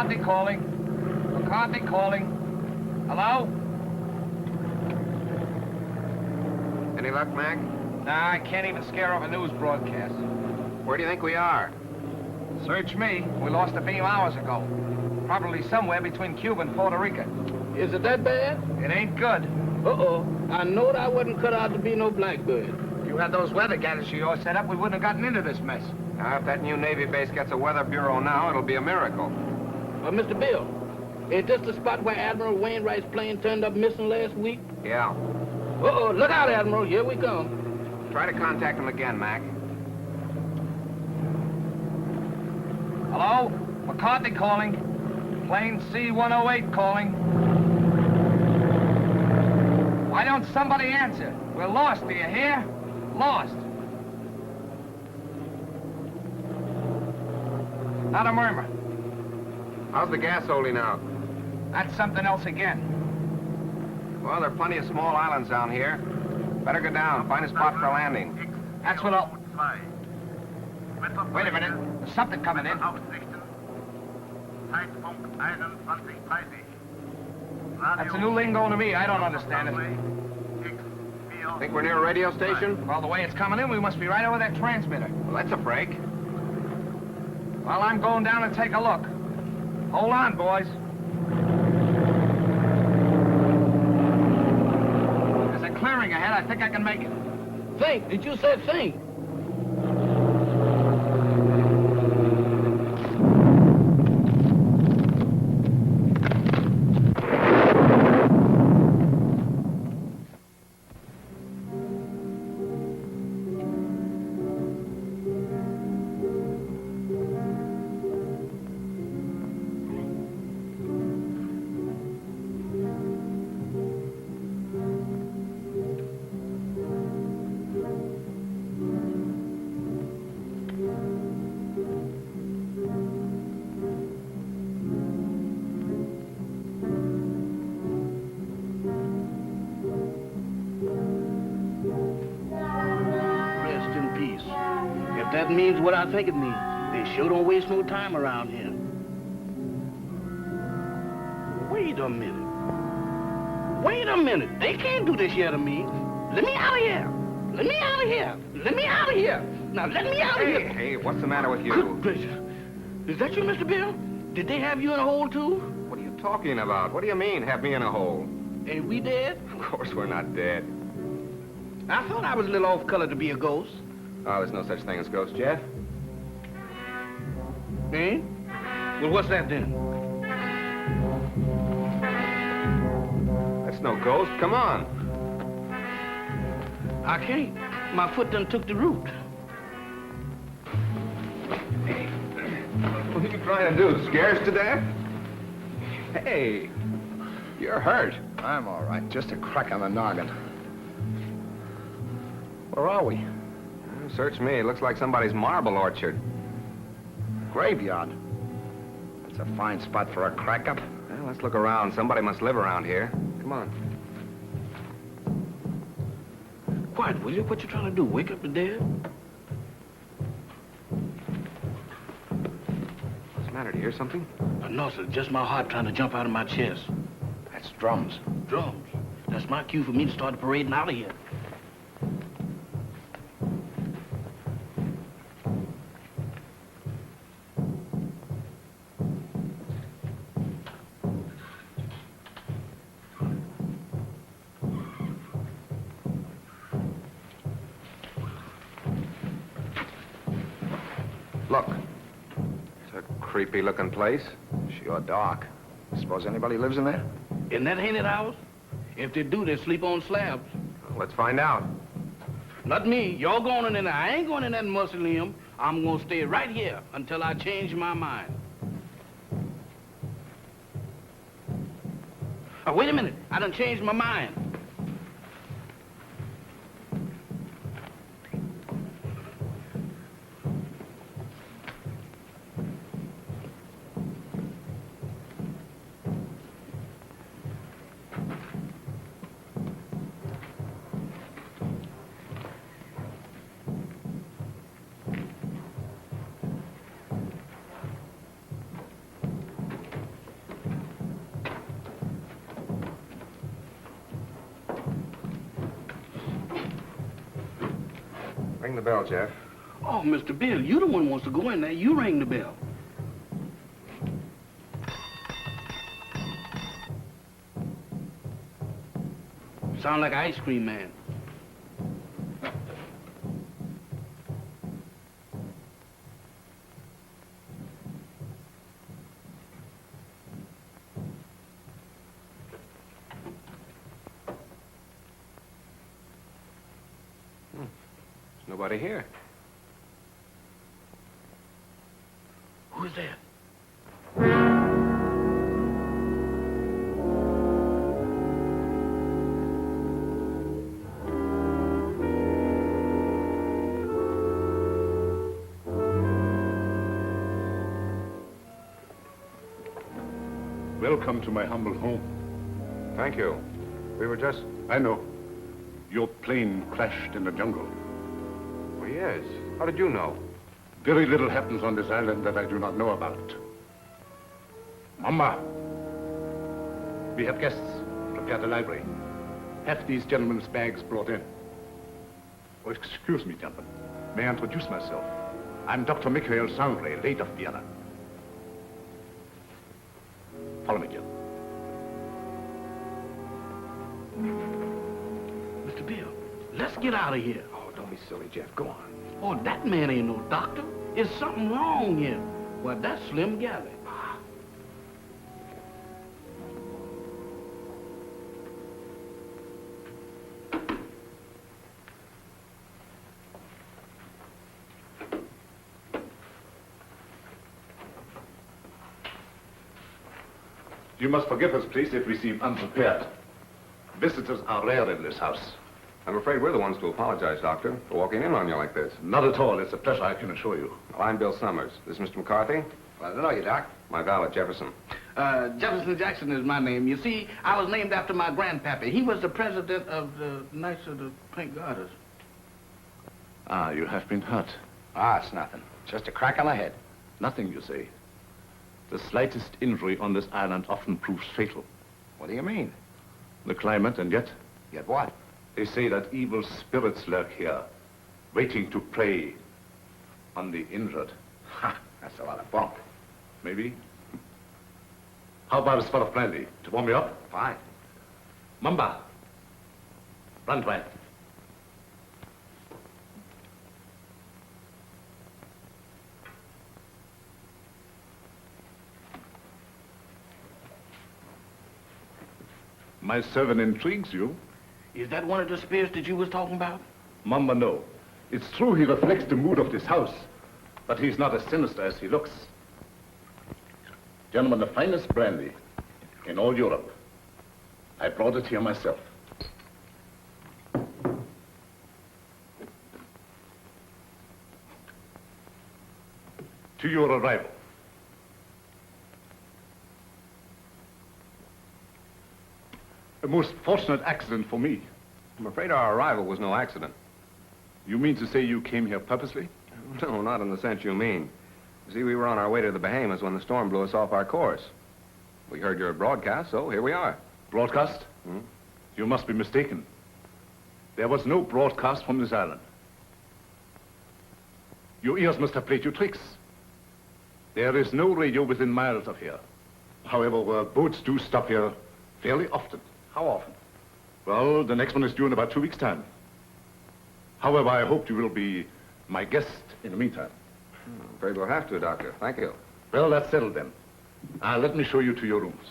McCarthy calling. McCarthy calling. Hello? Any luck, Mac? Nah, I can't even scare off a news broadcast. Where do you think we are? Search me. We lost a beam hours ago. Probably somewhere between Cuba and Puerto Rico. Is it that bad? It ain't good. Uh-oh. I knowed I wasn't cut out to be no blackbird. If you had those weather gadgets of yours set up, we wouldn't have gotten into this mess. Now, if that new Navy base gets a weather bureau now, it'll be a miracle. Mr. Bill, is this the spot where Admiral Wainwright's plane turned up missing last week? Yeah. Uh-oh. Look out, Admiral. Here we come. Try to contact him again, Mac. Hello? McCarthy calling. Plane C-108 calling. Why don't somebody answer? We're lost, do you hear? Lost. Not a murmur. How's the gas holding out? That's something else again. Well, there are plenty of small islands down here. Better go down, find a spot for landing. That's what I'll... Wait a minute. There's something coming in. That's a new lingo to me. I don't understand it. Think we're near a radio station? Well, the way it's coming in, we must be right over that transmitter. Well, that's a break. Well, I'm going down and take a look. Hold on, boys. There's a clearing ahead. I think I can make it. Think. Did you say think? That means what I think it means. They sure don't waste no time around here. Wait a minute. Wait a minute. They can't do this here to me. Let me out of here. Let me out of here. Let me out of here. Now let me out of here. Hey, what's the matter with you? Good gracious. Is that you, Mr. Bill? Did they have you in a hole, too? What are you talking about? What do you mean, have me in a hole? Ain't we dead? Of course we're not dead. I thought I was a little off color to be a ghost. Oh, there's no such thing as ghosts, Jeff. Eh? Well, what's that then? That's no ghost. Come on. I can't. My foot done took the root. Hey, what are you trying to do? Scare us to death? Hey, you're hurt. I'm all right. Just a crack on the noggin. Where are we? Search me. It looks like somebody's marble orchard. Graveyard. That's a fine spot for a crack-up. Well, let's look around. Somebody must live around here. Come on. Quiet, will you? What you trying to do? Wake up the dead? What's the matter? Do you hear something? No, sir. Just my heart trying to jump out of my chest. That's drums. Drums. That's my cue for me to start parading out of here. Look. It's a creepy-looking place. Sure dark. Suppose anybody lives in there? In that haunted house? If they do, they sleep on slabs. Well, let's find out. Not me. You're going in there. I ain't going in that mausoleum. I'm going to stay right here until I change my mind. Oh, wait a minute. I done changed my mind. Ring the bell, Jeff. Oh, Mr. Bill, you the one who wants to go in there. You ring the bell. Sound like an ice cream man. There's nobody here. Who's that? Welcome to my humble home. Thank you. We were just... I know. Your plane crashed in the jungle. Oh, yes. How did you know? Very little happens on this island that I do not know about. Mama, we have guests. Prepare the library. Have these gentlemen's bags brought in. Oh, excuse me, gentlemen. May I introduce myself? I'm Dr. Michael Sangre, late of Vienna. Follow me, Jim. Mr. Bill, let's get out of here. Oh, don't be silly, Jeff. Go on. Oh, that man ain't no doctor. There's something wrong here. Well, that's Slim Galley. You must forgive us, please, if we seem unprepared. Visitors are rare in this house. I'm afraid we're the ones to apologize, Doctor, for walking in on you like this. Not at all. It's a pleasure, I can assure you. Well, I'm Bill Summers. This is Mr. McCarthy. Glad to know you, Doc. My valet, Jefferson. Jefferson Jackson is my name. You see, I was named after my grandpappy. He was the president of the Knights of the Pink Garters. Ah, you have been hurt. Ah, it's nothing. Just a crack on the head. Nothing, you say. The slightest injury on this island often proves fatal. What do you mean? The climate, and yet, Yet what? they say that evil spirits lurk here, waiting to prey on the injured. Ha! That's a lot of bunk. Maybe. How about a spot of brandy to warm me up? Fine. Mamba, Brandwein. My servant intrigues you. Is that one of the spirits that you was talking about? Mamba, no. It's true he reflects the mood of this house, but he's not as sinister as he looks. Gentlemen, the finest brandy in all Europe. I brought it here myself. To your arrival. A most fortunate accident for me. I'm afraid our arrival was no accident. You mean to say you came here purposely? No, not in the sense you mean. You see, we were on our way to the Bahamas when the storm blew us off our course. We heard your broadcast, so here we are. Broadcast? Hmm? You must be mistaken. There was no broadcast from this island. Your ears must have played you tricks. There is no radio within miles of here. However, boats do stop here fairly often. How often? Well, the next one is due in about 2 weeks' time. However, I hope you will be my guest in the meantime. I'm afraid we'll have to, Doctor. Thank you. Well, that's settled then. Let me show you to your rooms.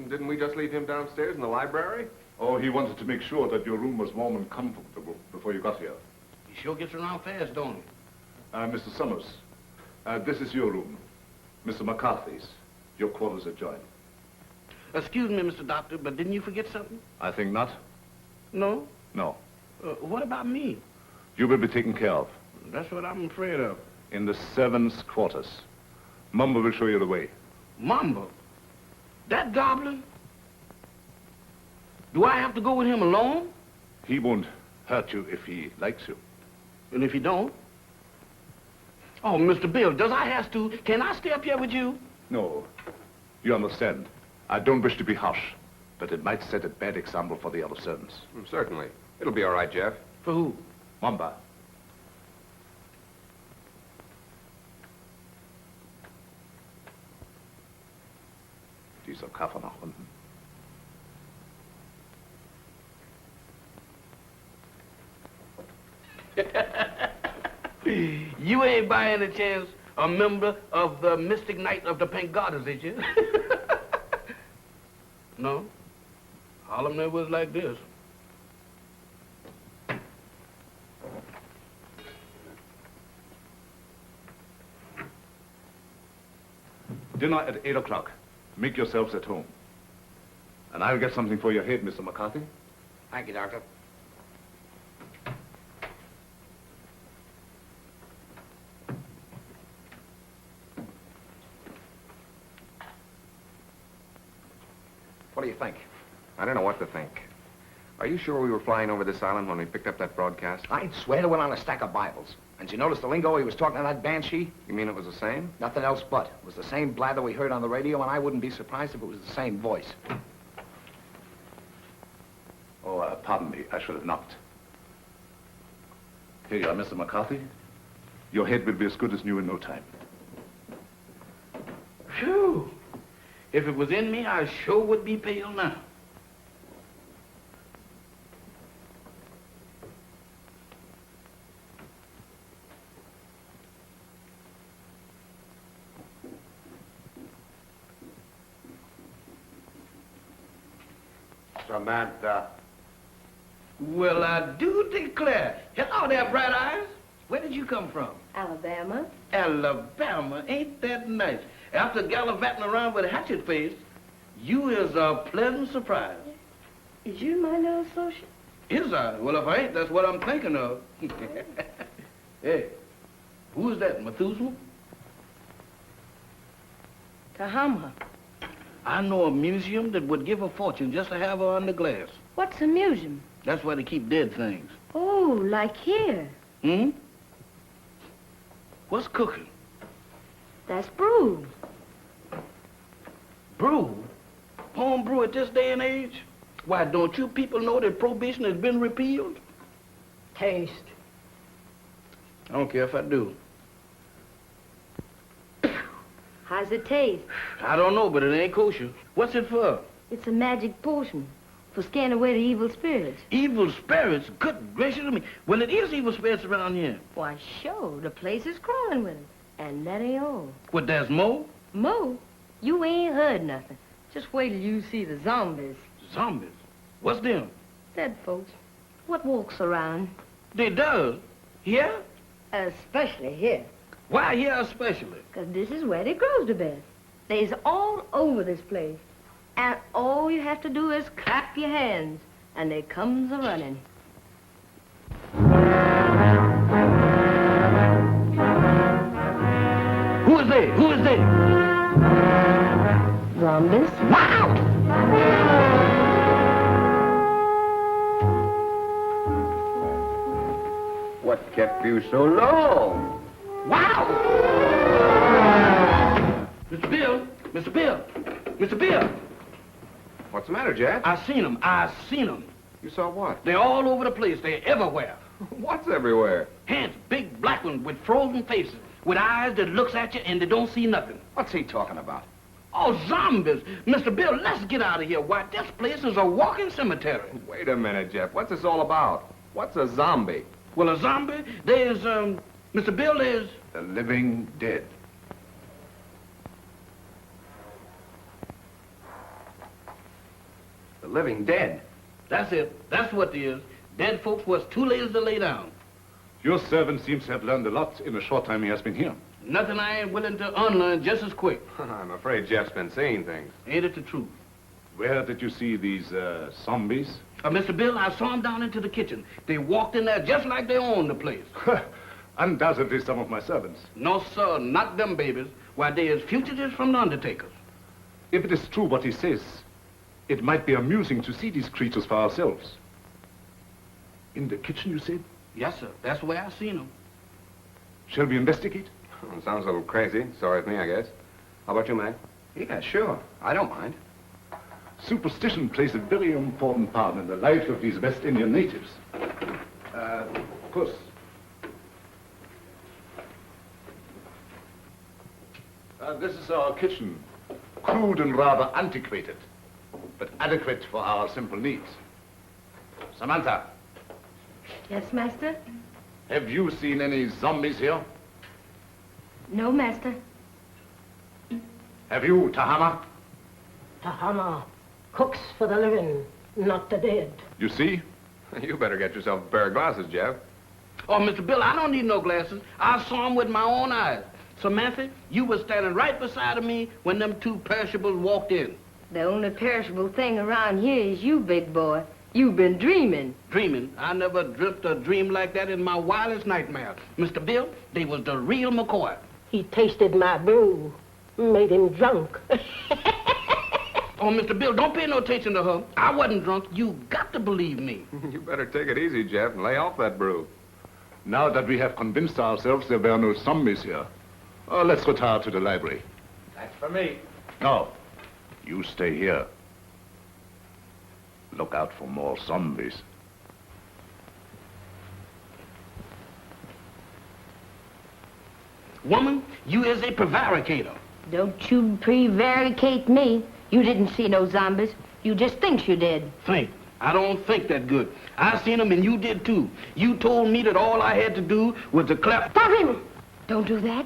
Didn't we just leave him downstairs in the library? Oh, he wanted to make sure that your room was warm and comfortable before you got here. He sure gets around fast, don't he? Mr. Summers, this is your room. Mr. McCarthy's. Your quarters adjoin. Excuse me, Mr. Doctor, but didn't you forget something? I think not. No? No. What about me? You will be taken care of. That's what I'm afraid of. In the servants' quarters. Mumba will show you the way. Mamba? That goblin? Do I have to go with him alone? He won't hurt you if he likes you. And if you don't? Oh, Mr. Bill, does I have to? Can I stay up here with you? No. You understand. I don't wish to be harsh, but it might set a bad example for the other servants. Certainly. It'll be all right, Jeff. For who? Mamba. Dieser Koffer nach unten. You ain't by any chance a member of the Mystic Knight of the Pink Goddess, is you? No? Harlem never was like this. Dinner at 8 o'clock. Make yourselves at home. And I'll get something for your head, Mr. McCarthy. Thank you, Doctor. What do you think? I don't know what to think. Are you sure we were flying over this island when we picked up that broadcast? I'd swear to it on a stack of Bibles. And you notice the lingo he was talking to that banshee? You mean it was the same? Nothing else but. It was the same blather we heard on the radio, and I wouldn't be surprised if it was the same voice. Oh, pardon me. I should have knocked. Here you are, Mr. McCarthy. Your head will be as good as new in no time. Phew! If it was in me, I sure would be pale now. Samantha. Well, I do declare. Hello there, Bright Eyes. Where did you come from? Alabama. Alabama. Ain't that nice? After gallivanting around with a hatchet face, you is a pleasant surprise. Is you my new associate? Is I? Well, if I ain't, that's what I'm thinking of. Hey, who is that, Methuselah? Kahama. I know a museum that would give a fortune just to have her under glass. What's a museum? That's where they keep dead things. Oh, like here. Hmm? What's cooking? That's brew. Brew? Home brew at this day and age? Why, don't you people know that prohibition has been repealed? Taste. I don't care if I do. How's it taste? I don't know, but it ain't kosher. What's it for? It's a magic potion for scaring away the evil spirits. Evil spirits? Good gracious of me. Well, it is evil spirits around here. Why, sure, the place is crawling with them. And that ain't all. What, there's more? Mo, you ain't heard nothing. Just wait till you see the zombies. Zombies? What's them? Dead folks. What walks around? They does? Here? Especially here. Why here especially? 'Cause this is where they grows the best. They's all over this place. And all you have to do is clap your hands, and they comes a-running. Who is they? Who is they? Zombies? Wow! What kept you so long? Wow! Mr. Bill! Mr. Bill! Mr. Bill! What's the matter, Jeff? I seen them. I seen them. You saw what? They're all over the place. They're everywhere. What's everywhere? Hands, big black ones with frozen faces, with eyes that looks at you and they don't see nothing. What's he talking about? Oh, zombies! Mr. Bill, let's get out of here. Why, this place is a walking cemetery. Wait a minute, Jeff. What's this all about? What's a zombie? Well, a zombie, there's, Mr. Bill, there's... The living dead. The living dead. That's it. That's what it is. Dead folks was too lazy to lay down. Your servant seems to have learned a lot in the short time he has been here. Nothing I ain't willing to unlearn just as quick. I'm afraid Jeff's been seeing things. Ain't it the truth? Where did you see these, zombies? Mr. Bill, I saw them down into the kitchen. They walked in there just like they owned the place. Undoubtedly some of my servants. No, sir, not them babies. Why, they is fugitives from the undertakers. If it is true what he says, it might be amusing to see these creatures for ourselves. In the kitchen, you said? Yes, sir. That's where I seen him. Shall we investigate? Sounds a little crazy. Sorry with me, I guess. How about you, Mac? Yeah, sure. I don't mind. Superstition plays a very important part in the life of these West Indian natives. Puss. This is our kitchen. Crude and rather antiquated, but adequate for our simple needs. Samantha, Yes, master? have you seen any zombies here? No, master. Have you, Tahama? Tahama cooks for the living, not the dead. You see? You better get yourself a pair of glasses, Jeff. Oh, Mr. Bill, I don't need no glasses. I saw him with my own eyes. Samantha, you were standing right beside of me when them two perishables walked in. The only perishable thing around here is you, big boy. You've been dreaming. Dreaming? I never dreamt a dream like that in my wildest nightmare. Mr. Bill, they was the real McCoy. He tasted my brew, made him drunk. Oh, Mr. Bill, don't pay no attention to her. I wasn't drunk. You got to believe me. You better take it easy, Jeff, and lay off that brew. Now that we have convinced ourselves there were no zombies here, let's retire to the library. That's for me. No, you stay here. Look out for more zombies. Woman, you is a prevaricator. Don't you prevaricate me. You didn't see no zombies. You just think you did. Think. I don't think that good. I seen them and you did too. You told me that all I had to do was to clap. Stop him! Don't do that.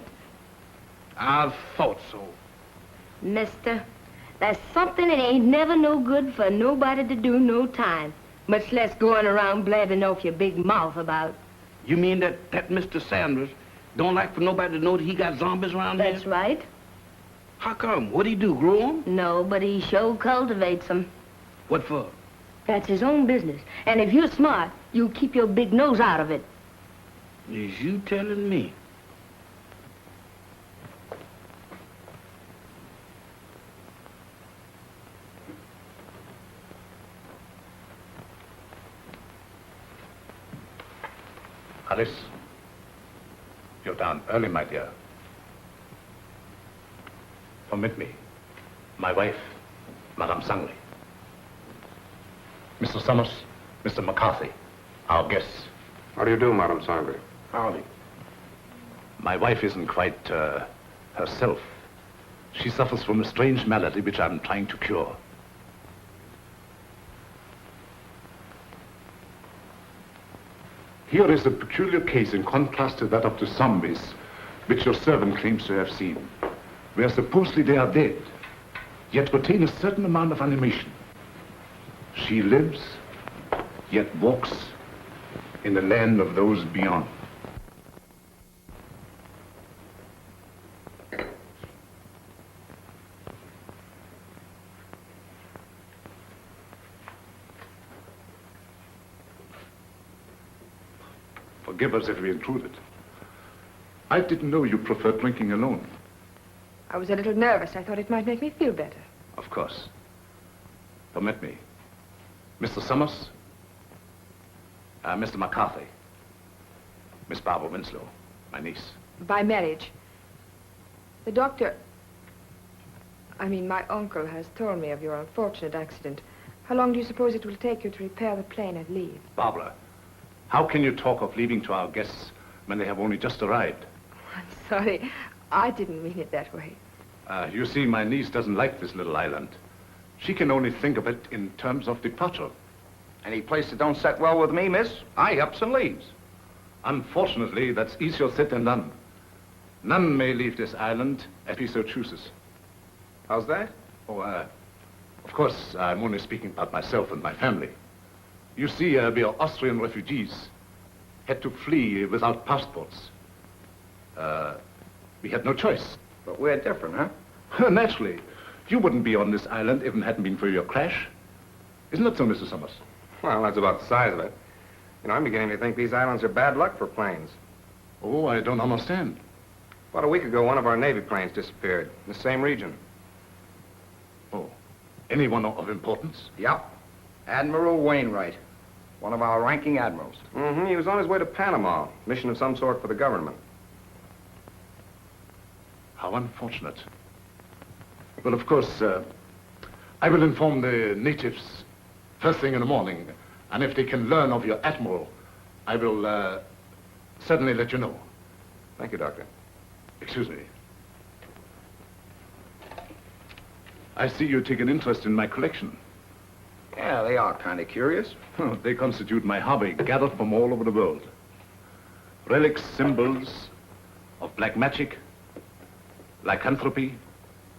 I thought so. Mister, there's something that ain't never no good for nobody to do no time. Much less going around blabbing off your big mouth about. You mean that Mr. Sanders don't like for nobody to know that he got zombies around here? That's right. How come? What'd he do, grow them? No, but he sure cultivates them. What for? That's his own business. And if you're smart, you'll keep your big nose out of it. Is you telling me? Alice, you're down early, my dear. Permit me. My wife, Madame Sangley. Mr. Summers, Mr. McCarthy, our guests. How do you do, Madame Sangley? Howdy. My wife isn't quite, herself. She suffers from a strange malady which I'm trying to cure. Here is a peculiar case in contrast to that of the zombies, which your servant claims to have seen, where supposedly they are dead, yet retain a certain amount of animation. She lives, yet walks in the land of those beyond. Forgive us if we intruded. I didn't know you preferred drinking alone. I was a little nervous. I thought it might make me feel better. Of course. Permit me. Mr. Summers, Mr. McCarthy, Miss Barbara Winslow, my niece. By marriage. The doctor... my uncle has told me of your unfortunate accident. How long do you suppose it will take you to repair the plane and leave? Barbara, how can you talk of leaving to our guests when they have only just arrived? I'm sorry. I didn't mean it that way. You see, my niece doesn't like this little island. She can only think of it in terms of departure. Any place that don't set well with me, miss, I ups and leaves. Unfortunately, that's easier said than done. None may leave this island if he so chooses. How's that? Oh, of course, I'm only speaking about myself and my family. You see, we are Austrian refugees, had to flee without passports. We had no choice. But we're different, huh? Naturally. You wouldn't be on this island if it hadn't been for your crash. Isn't that so, Mr. Summers? Well, that's about the size of it. You know, I'm beginning to think these islands are bad luck for planes. Oh, I don't understand. About a week ago, one of our Navy planes disappeared in the same region. Oh, anyone of importance? Yep. Admiral Wainwright. One of our ranking admirals. Mm-hmm. He was on his way to Panama. Mission of some sort for the government. How unfortunate. Well, of course, I will inform the natives first thing in the morning. And if they can learn of your admiral, I will certainly let you know. Thank you, Doctor. Excuse me. I see you take an interest in my collection. Yeah, they are kind of curious. They constitute my hobby, gathered from all over the world. Relics, symbols of black magic, lycanthropy,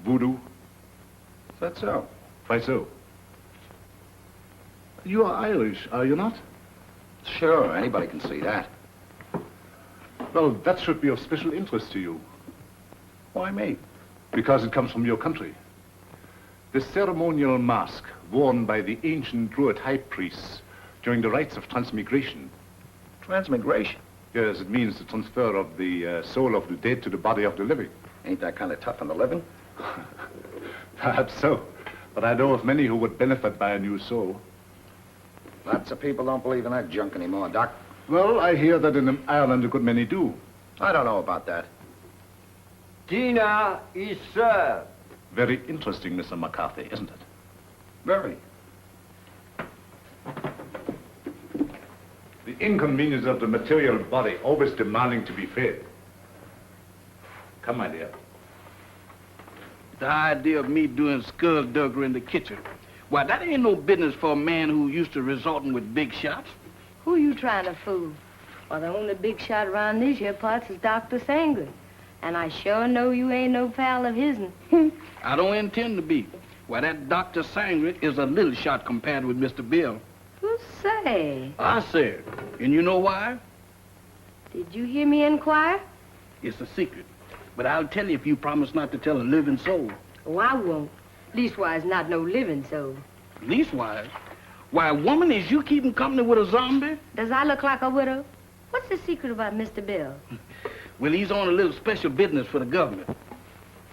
voodoo. Is that so? Why so? You are Irish, are you not? Sure, anybody can see that. Well, that should be of special interest to you. Why me? Because it comes from your country. The ceremonial mask worn by the ancient Druid high priests during the rites of transmigration. Transmigration? Yes, it means the transfer of the soul of the dead to the body of the living. Ain't that kind of tough on the living? Perhaps so. But I know of many who would benefit by a new soul. Lots of people don't believe in that junk anymore, Doc. Well, I hear that in Ireland a good many do. I don't know about that. Dinner is served. Very interesting, Mr. McCarthy, isn't it? Very. The inconvenience of the material body always demanding to be fed. Come, my dear. The idea of me doing skullduggery in the kitchen. Why, that ain't no business for a man who used to resorting with big shots. Who you trying to fool? Well, the only big shot around these here parts is Dr. Sangre. And I sure know you ain't no pal of his'n. I don't intend to be. Why, that Dr. Sangre is a little shot compared with Mr. Bill. Who say? I said. And you know why? Did you hear me inquire? It's a secret. But I'll tell you if you promise not to tell a living soul. Oh, I won't. Leastwise, not no living soul. Leastwise? Why, woman, is you keeping company with a zombie? Does I look like a widow? What's the secret about Mr. Bill? Well, he's on a little special business for the government.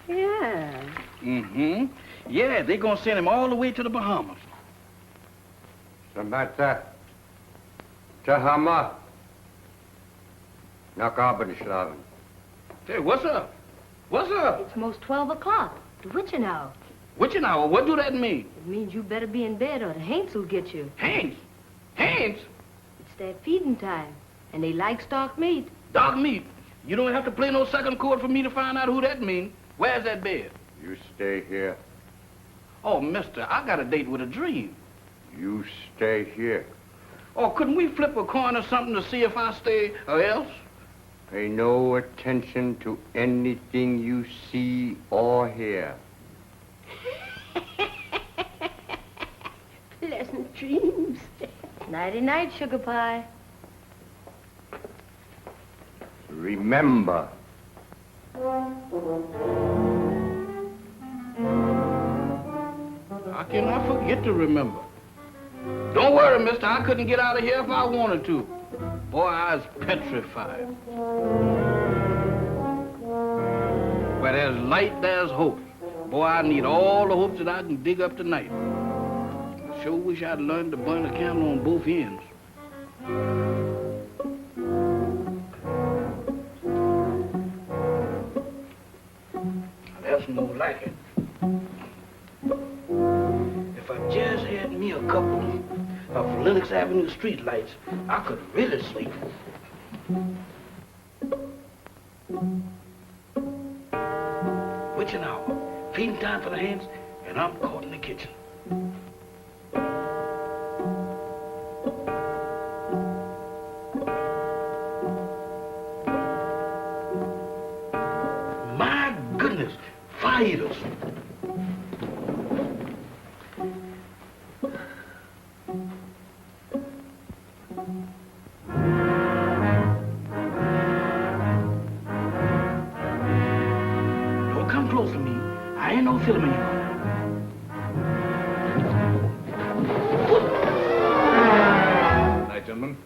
Yeah. Mm-hmm. Yeah, they're gonna send him all the way to the Bahamas. Samata. Tahama. Nakabadishlaven. Hey, what's up? What's up? It's most 12 o'clock. The witching hour. Witching hour? What do that mean? It means you better be in bed or the Haints will get you. Haints? Haints? It's their feeding time, and they like stock meat. Dog meat? You don't have to play no second chord for me to find out who that means. Where's that bed? You stay here. Oh, mister, I got a date with a dream. You stay here. Oh, couldn't we flip a coin or something to see if I stay or else? Pay no attention to anything you see or hear. Pleasant dreams. Nighty-night, sugar pie. Remember. How can I forget to remember? Don't worry, mister. I couldn't get out of here if I wanted to. Boy, I was petrified. Where there's light, there's hope. Boy, I need all the hopes that I can dig up tonight. I sure wish I'd learned to burn a candle on both ends. That's more like it. If I just had me a couple of Lenox Avenue streetlights, I could really sleep. Witching hour, feeding time for the hands, and I'm caught in the kitchen. My goodness, fighters. Don't come close to me. I ain't no filming you. Night, gentlemen.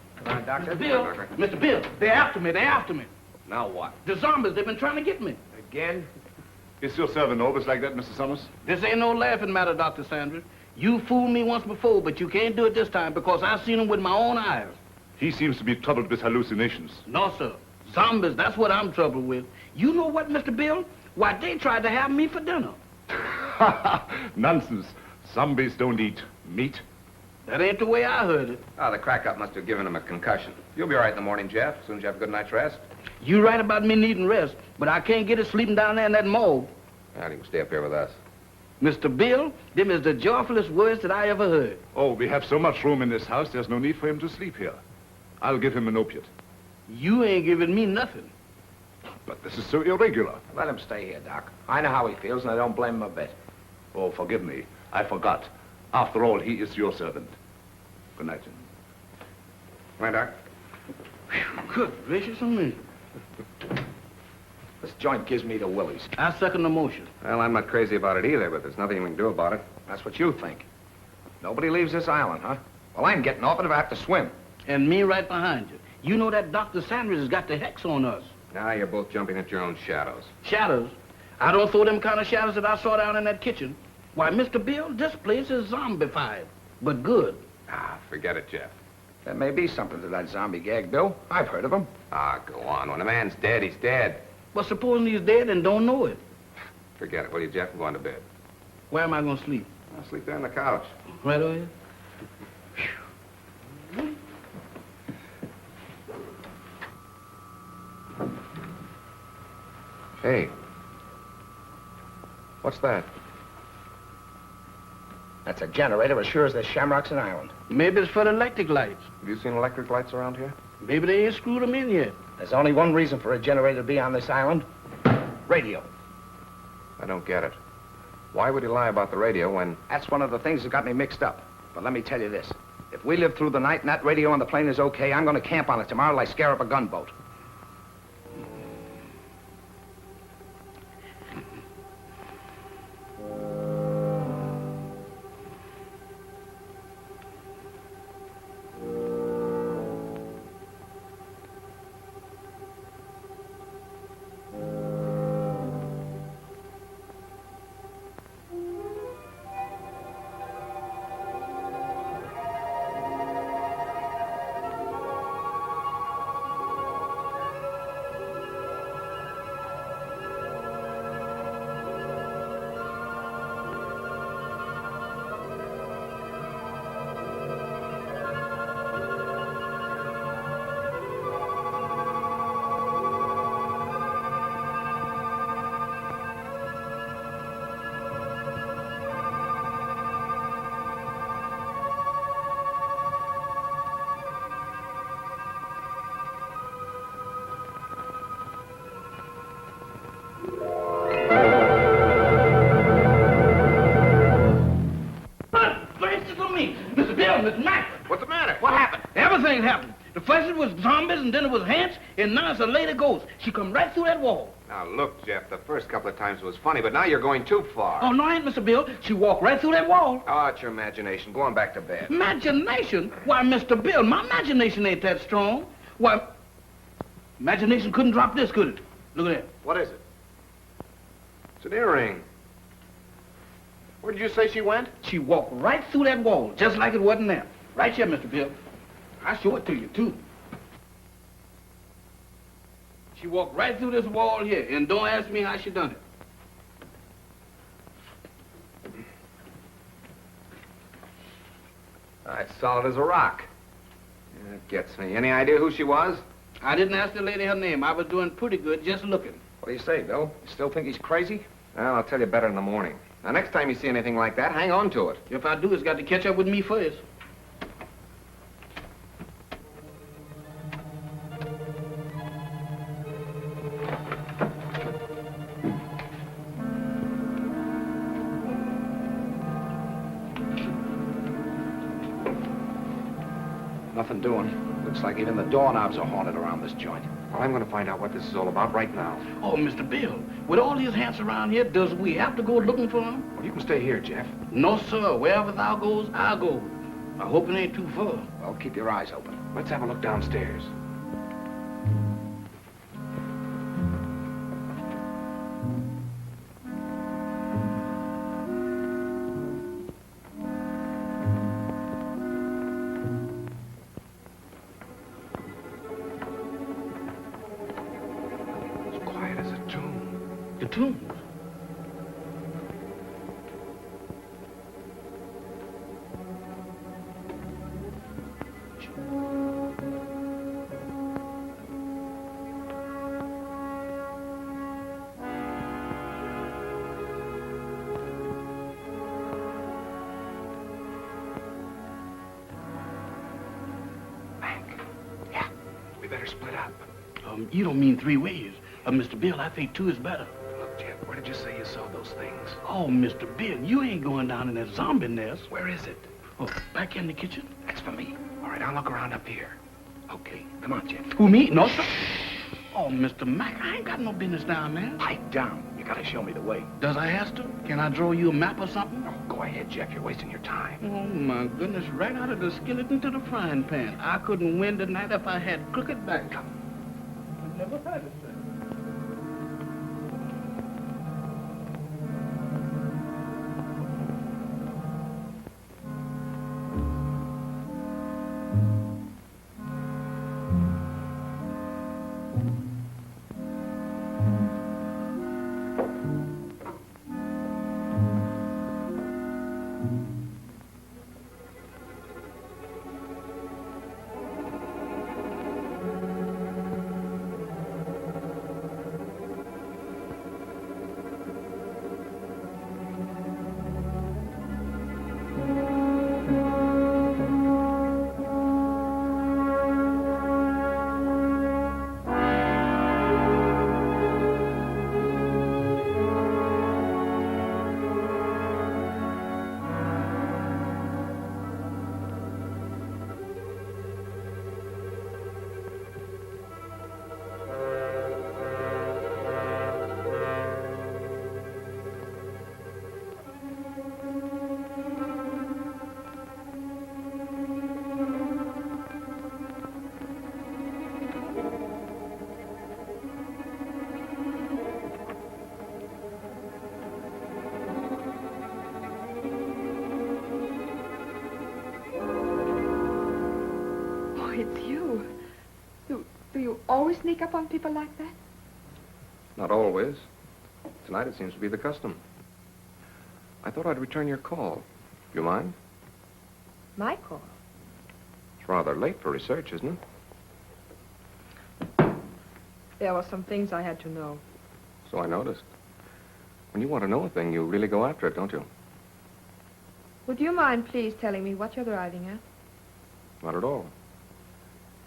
Doctor. Bill, Mr. Bill, they're after me, they're after me. Now what? The zombies, they've been trying to get me. Again? Is your servant always like that, Mr. Summers? This ain't no laughing matter, Dr. Sanders. You fooled me once before, but you can't do it this time because I've seen him with my own eyes. He seems to be troubled with hallucinations. No, sir. Zombies, that's what I'm troubled with. You know what, Mr. Bill? Why, they tried to have me for dinner. Nonsense. Zombies don't eat meat. That ain't the way I heard it. Oh, the crack-up must have given him a concussion. You'll be all right in the morning, Jeff, as soon as you have a good night's rest. You right about me needing rest, but I can't get it sleeping down there in that morgue. Well, you can stay up here with us. Mr. Bill, them is the joyfulest words that I ever heard. Oh, we have so much room in this house, there's no need for him to sleep here. I'll give him an opiate. You ain't giving me nothing. But this is so irregular. Let him stay here, Doc. I know how he feels, and I don't blame him a bit. Oh, forgive me. I forgot. After all, he is your servant. Good night. Come on, Doc. Good gracious of me. This joint gives me the willies. I second the motion. Well, I'm not crazy about it either, but there's nothing we can do about it. That's what you think. Nobody leaves this island, huh? Well, I'm getting off it if I have to swim. And me right behind you. You know that Dr. Sanders has got the hex on us. Now you're both jumping at your own shadows. Shadows? I don't throw them kind of shadows that I saw down in that kitchen. Why, Mr. Bill, this place is zombified, but good. Ah, forget it, Jeff. There may be something to that zombie gag, Bill. I've heard of them. Ah, go on. When a man's dead, he's dead. But supposing he's dead and don't know it. Forget it, will you, Jeff? I'm going to bed. Where am I going to sleep? I'll sleep there on the couch. Right over here? Hey. What's that? That's a generator as sure as there's shamrocks in Ireland. Maybe it's for the electric lights. Have you seen electric lights around here? Maybe they ain't screwed them in yet. There's only one reason for a generator to be on this island. Radio. I don't get it. Why would he lie about the radio when... That's one of the things that got me mixed up. But let me tell you this. If we live through the night and that radio on the plane is okay, I'm going to camp on it tomorrow like scare up a gunboat. What's the matter? What happened? Everything happened. The first it was zombies, and then it was ants, and now it's a lady ghost. She come right through that wall. Now, look, Jeff, the first couple of times was funny, but now you're going too far. Oh, no, I ain't, Mr. Bill. She walked right through that wall. Oh, it's your imagination. Go on back to bed. Imagination? Why, Mr. Bill, my imagination ain't that strong. Why, imagination couldn't drop this, could it? Look at that. What is it? It's an earring. Where did you say she went? She walked right through that wall, just like it wasn't there. Right here, Mr. Bill. I'll show it to you, too. She walked right through this wall here, and don't ask me how she done it. It's solid as a rock. Yeah, that gets me. Any idea who she was? I didn't ask the lady her name. I was doing pretty good just looking. What do you say, Bill? You still think he's crazy? Well, I'll tell you better in the morning. Now, next time you see anything like that, hang on to it. If I do, it's got to catch up with me first. Nothing doing. Looks like even the doorknobs are haunted around this joint. Well, I'm going to find out what this is all about right now. Oh, Mr. Bill, with all these ants around here, does we have to go looking for them? Well, you can stay here, Jeff. No, sir. Wherever thou goes, I'll go. I hope it ain't too far. Well, keep your eyes open. Let's have a look downstairs. The tombs. We better split up. You don't mean 3 ways. Mr. Bill, I think 2 is better. Look, Jeff, where did you say you saw those things? Oh, Mr. Bill, you ain't going down in that zombie nest. Where is it? Oh, back in the kitchen? That's for me. All right, I'll look around up here. Okay, come on, Jeff. Who, me? No, sir. Oh, Mr. Mac, I ain't got no business down there. Pipe down. You gotta show me the way. Does I have to? Can I draw you a map or something? Oh, go ahead, Jeff. You're wasting your time. Oh, my goodness, right out of the skillet into the frying pan. I couldn't win tonight if I had crooked back. Come. I never had it, sir. It's you. Do you always sneak up on people like that? Not always. Tonight it seems to be the custom. I thought I'd return your call. Do you mind? My call? It's rather late for research, isn't it? There were some things I had to know. So I noticed. When you want to know a thing, you really go after it, don't you? Would you mind please telling me what you're driving at? Not at all.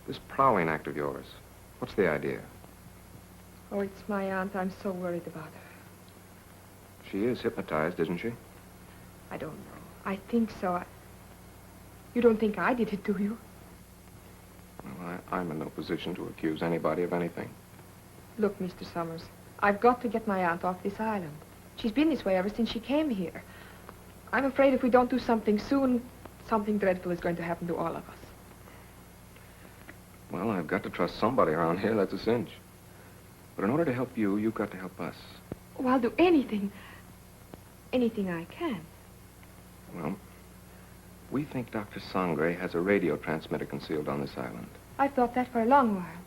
This prowling act of yours, what's the idea? Oh, it's my aunt. I'm so worried about her. She is hypnotized, isn't she? I don't know. I think so. You don't think I did it, do you? Well, I'm in no position to accuse anybody of anything. Look, Mr. Summers, I've got to get my aunt off this island. She's been this way ever since she came here. I'm afraid if we don't do something soon, something dreadful is going to happen to all of us. Well, I've got to trust somebody around here, that's a cinch. But in order to help you, you've got to help us. Oh, I'll do anything I can. Well, we think Dr. Sangre has a radio transmitter concealed on this island. I've thought that for a long while.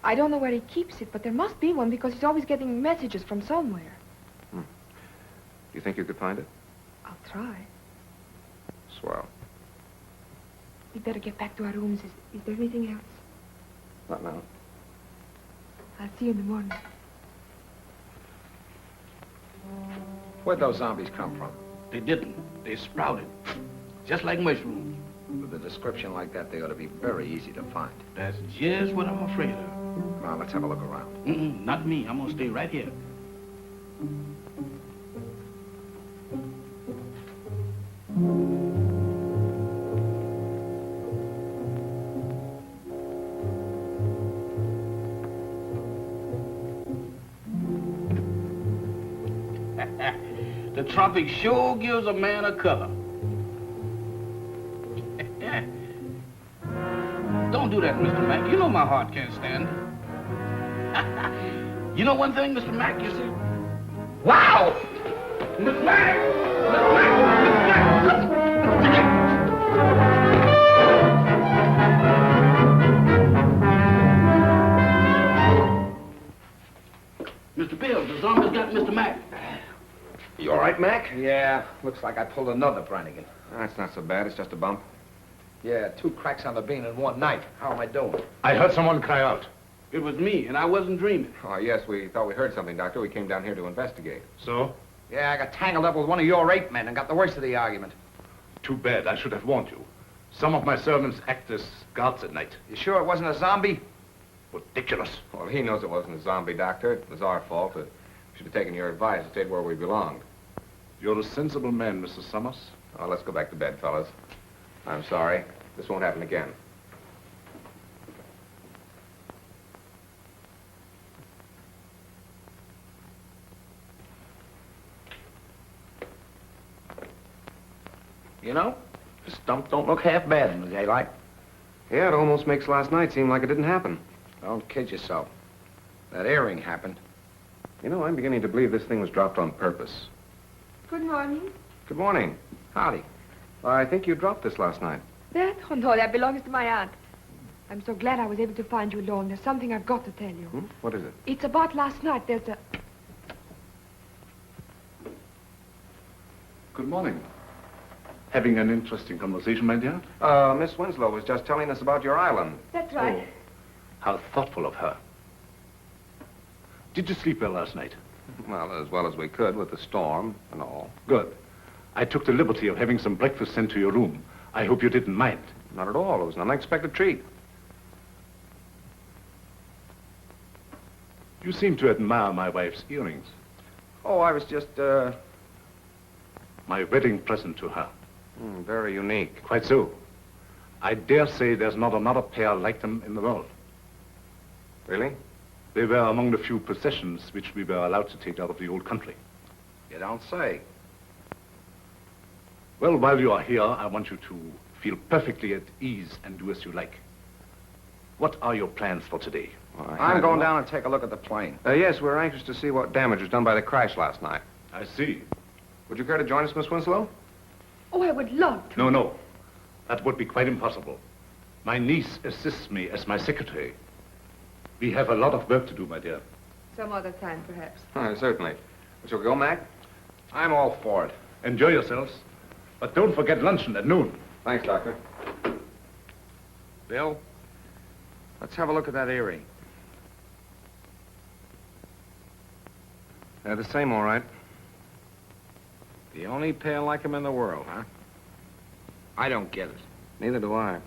I don't know where he keeps it, but there must be one because he's always getting messages from somewhere. Do you think you could find it? I'll try. Swell. We'd better get back to our rooms. Is there anything else? Not now. I'll see you in the morning. Where'd those zombies come from? They didn't. They sprouted. Just like mushrooms. With a description like that, they ought to be very easy to find. That's just what I'm afraid of. Come on, let's have a look around. Not me. I'm gonna stay right here. The tropic sure gives a man a color. Don't do that, Mr. Mack. You know my heart can't stand it. You know one thing, Mr. Mack, you see? Wow! Mr. Mack! Mr. Mack! Mr. Bill, zombies got Mr. Mac. You all right, Mac? Yeah, looks like I pulled another Brannigan. That's not so bad. It's just a bump. Yeah, 2 cracks on the bean in one night. How am I doing? I heard someone cry out. It was me, and I wasn't dreaming. Oh, yes, we thought we heard something, Doctor. We came down here to investigate. So? Yeah, I got tangled up with one of your 8 men and got the worst of the argument. Too bad. I should have warned you. Some of my servants act as guards at night. You sure it wasn't a zombie? Ridiculous. Well, he knows it wasn't a zombie, Doctor. It was our fault. We should have taken your advice and stayed where we belonged. You're a sensible man, Mr. Summers. Oh, let's go back to bed, fellas. I'm sorry. This won't happen again. You know, this dump don't look half bad in the daylight. Yeah, it almost makes last night seem like it didn't happen. Don't kid yourself. That earring happened. You know, I'm beginning to believe this thing was dropped on purpose. Good morning. Good morning. Howdy. I think you dropped this last night. That? Oh, no, that belongs to my aunt. I'm so glad I was able to find you alone. There's something I've got to tell you. What is it? It's about last night. There's a... Good morning. Having an interesting conversation, my dear? Miss Winslow was just telling us about your island. That's right. Oh, how thoughtful of her. Did you sleep well last night? Well as we could with the storm and all. Good. I took the liberty of having some breakfast sent to your room. I hope you didn't mind. Not at all. It was an unexpected treat. You seem to admire my wife's earrings. Oh, I was just, My wedding present to her. Very unique. Quite so. I dare say there's not another pair like them in the world. Really? They were among the few possessions which we were allowed to take out of the old country. you don't say. Well, while you are here, I want you to feel perfectly at ease and do as you like. What are your plans for today? I'm going down and take a look at the plane. Yes, we're anxious to see what damage was done by the crash last night. I see. Would you care to join us, Miss Winslow? Oh, I would love to. No. That would be quite impossible. My niece assists me as my secretary. We have a lot of work to do, my dear. Some other time, perhaps. Certainly. Shall we go, Mac? I'm all for it. Enjoy yourselves. But don't forget luncheon at noon. Thanks, Doctor. Bill, let's have a look at that earring. They're the same, all right. The only pair like him in the world, huh? I don't get it. Neither do I.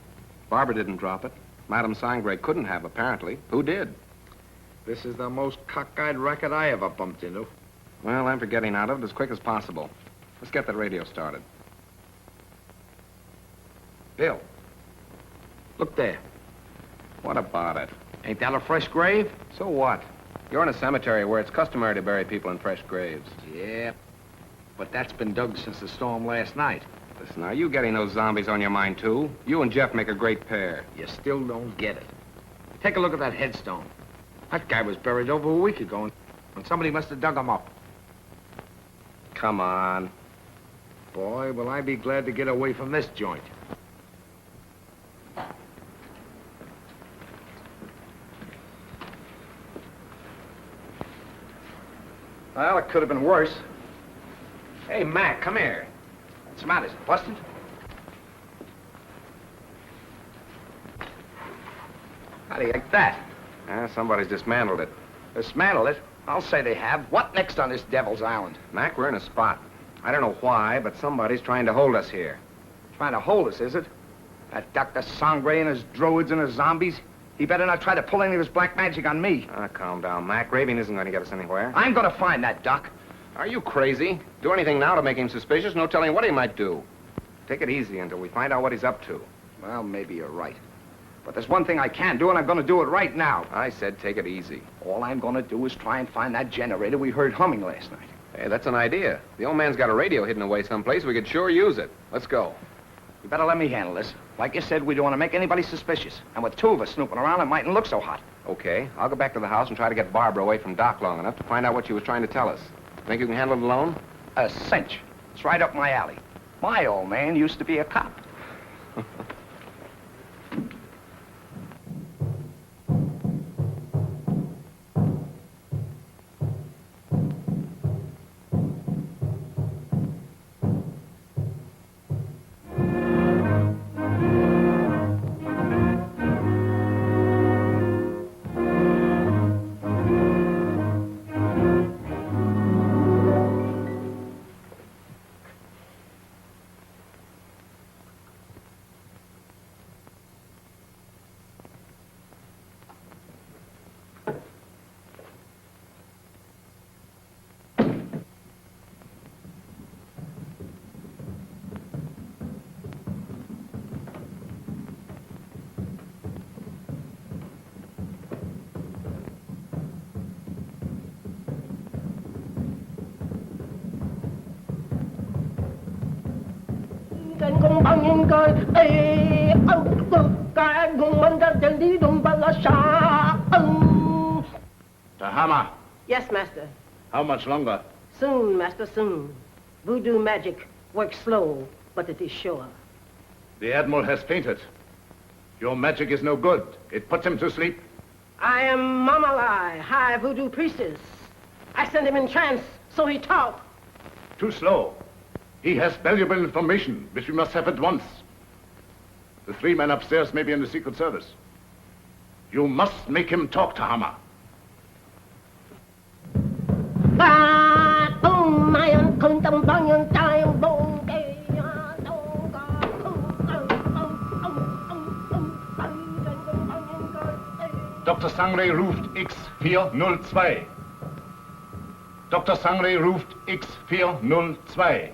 Barbara didn't drop it. Madame Sangre couldn't have, apparently. Who did? This is the most cockeyed racket I ever bumped into. Well, I'm for getting out of it as quick as possible. Let's get that radio started. Bill, look there. What about it? Ain't that a fresh grave? So what? You're in a cemetery where it's customary to bury people in fresh graves. Yeah, but that's been dug since the storm last night. Listen, are you getting those zombies on your mind, too? You and Jeff make a great pair. You still don't get it. Take a look at that headstone. That guy was buried over a week ago, and somebody must have dug him up. Come on. Boy, will I be glad to get away from this joint. Well, it could have been worse. Hey, Mac, come here. What's the matter? Is it busted? How do you like that? Somebody's dismantled it. Dismantle it? I'll say they have. What next on this Devil's Island? Mac, we're in a spot. I don't know why, but somebody's trying to hold us here. Trying to hold us, is it? That Dr. Sangre and his druids and his zombies? He better not try to pull any of his black magic on me. Calm down, Mac. Raving isn't going to get us anywhere. I'm going to find that Doc. Are you crazy? Do anything now to make him suspicious? No telling what he might do. Take it easy until we find out what he's up to. Well, maybe you're right. But there's one thing I can do, and I'm going to do it right now. I said take it easy. All I'm going to do is try and find that generator we heard humming last night. Hey, that's an idea. The old man's got a radio hidden away someplace. We could sure use it. Let's go. You better let me handle this. Like you said, we don't want to make anybody suspicious. And with 2 of us snooping around, it mightn't look so hot. Okay. I'll go back to the house and try to get Barbara away from Doc long enough to find out what she was trying to tell us. Think you can handle it alone? A cinch. It's right up my alley. My old man used to be a cop. Tahama, Yes, master. how much longer? Soon, master, soon. Voodoo magic works slow, but it is sure. The Admiral has fainted. Your magic is no good. It puts him to sleep. I am Mamalai, high voodoo priestess. I send him in trance, so he talk. Too slow. He has valuable information, which we must have at once. The 3 men upstairs may be in the Secret Service. You must make him talk, Tahama. Dr. Sangre ruft X402. Dr. Sangre ruft X402.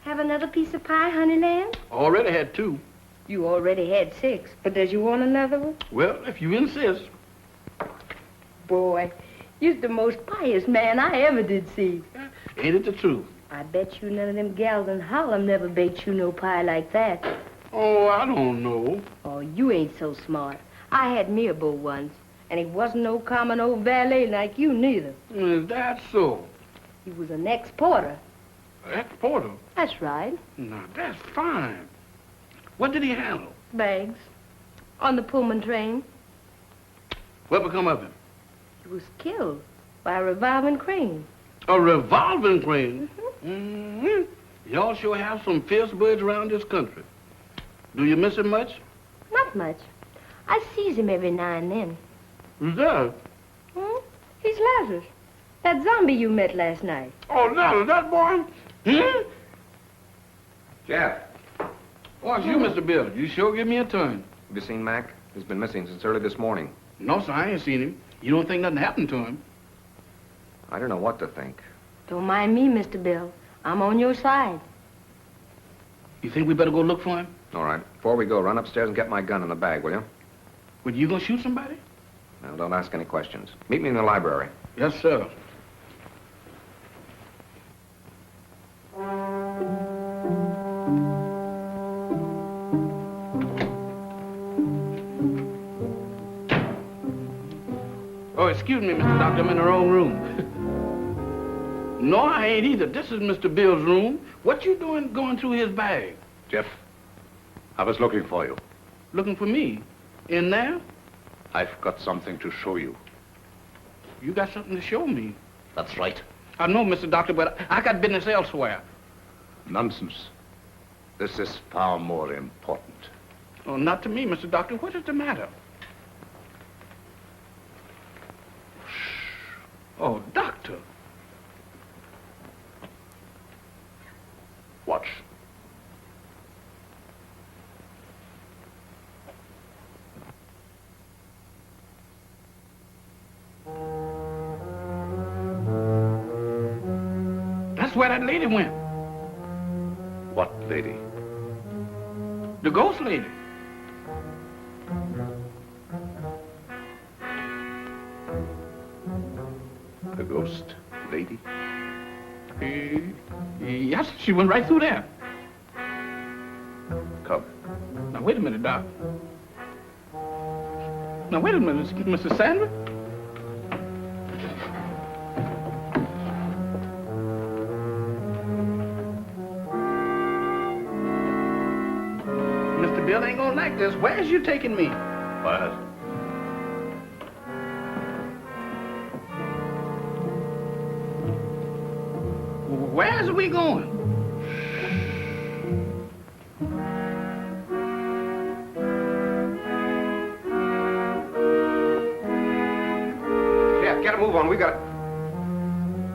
Have another piece of pie, honey lamb? Already had 2. You already had 6, but does you want another one? Well, if you insist. Boy, you're the most pious man I ever did see. Ain't it the truth? I bet you none of them gals in Harlem never baked you no pie like that. Oh, I don't know. Oh, you ain't so smart. I had me a beau once, and he wasn't no common old valet like you neither. Is that so? He was an ex-porter. Ex-porter? That's right. Now, that's fine. What did he handle? Bags. On the Pullman train. What become of him? He was killed by a revolving crane. A revolving crane? Mm-hmm. Y'all sure have some fierce birds around this country. Do you miss him much? Not much. I sees him every now and then. Who's that? He's Lazarus. That zombie you met last night. Oh, Lazarus, that boy? Jeff, Oh, it's you, Mr. Bill. You sure give me a turn. have you seen Mac? He's been missing since early this morning. No, sir, I ain't seen him. You don't think nothing happened to him? I don't know what to think. Don't mind me, Mr. Bill. I'm on your side. You think we better go look for him? All right. Before we go, run upstairs and get my gun in the bag, will you? Well, you gonna shoot somebody? Now, don't ask any questions. Meet me in the library. Yes, sir. Oh, excuse me, Mr. Doctor, I'm in the wrong room. No, I ain't either. This is Mr. Bill's room. What you doing going through his bag? Jeff, I was looking for you. Looking for me? In there? I've got something to show you. You got something to show me. That's right. I know, Mr. Doctor, but I got business elsewhere. Nonsense. This is far more important. Oh, not to me, Mr. Doctor. What is the matter? Oh, Doctor. Watch. That's where that lady went. What lady? The ghost lady. The ghost lady? Yes, she went right through there. Come. Now, wait a minute, Doc. Now, wait a minute, Mr. Sandra. Mr. Bill ain't gonna like this. Where's you taking me? What? Where's we going? Jeff, get a move on. We got...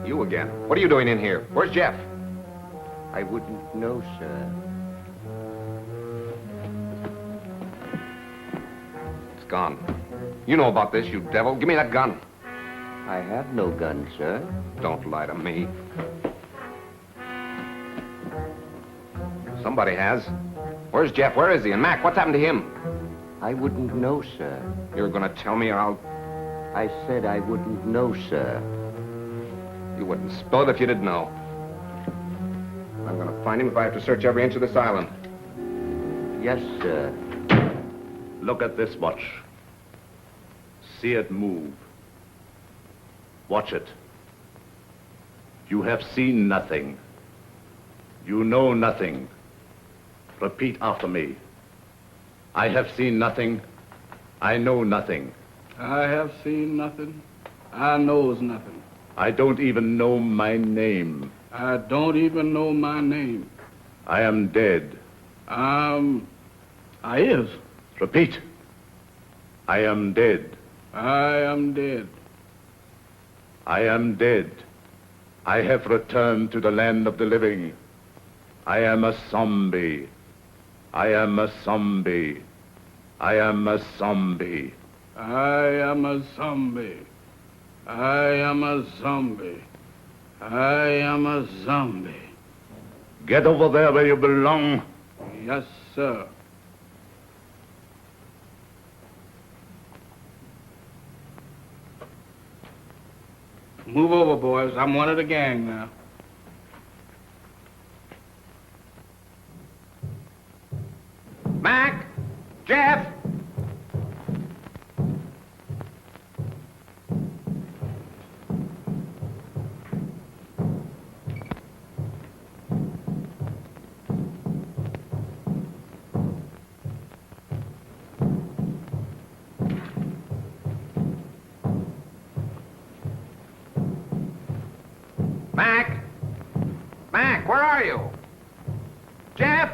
You again. What are you doing in here? Where's Jeff? I wouldn't know, sir. It's gone. You know about this, you devil. Give me that gun. I have no gun, sir. Don't lie to me. Somebody has. Where's Jeff? Where is he? And Mac, what's happened to him? I wouldn't know, sir. You're gonna tell me or I'll... I said I wouldn't know, sir. You wouldn't spill it if you didn't know. Well, find him if I have to search every inch of this island. Yes, sir. Look at this watch. See it move. Watch it. You have seen nothing. You know nothing. Repeat after me. I have seen nothing. I know nothing. I have seen nothing. I knows nothing. I don't even know my name. I don't even know my name. I am dead. I is. Repeat. I am dead. I am dead. I am dead. I have returned to the land of the living. I am a zombie. I am a zombie. I am a zombie. I am a zombie. I am a zombie. I am a zombie. Get over there where you belong. Yes, sir. Move over, boys. I'm one of the gang now. Mac! Jeff! Mac! Mac, where are you? Jeff!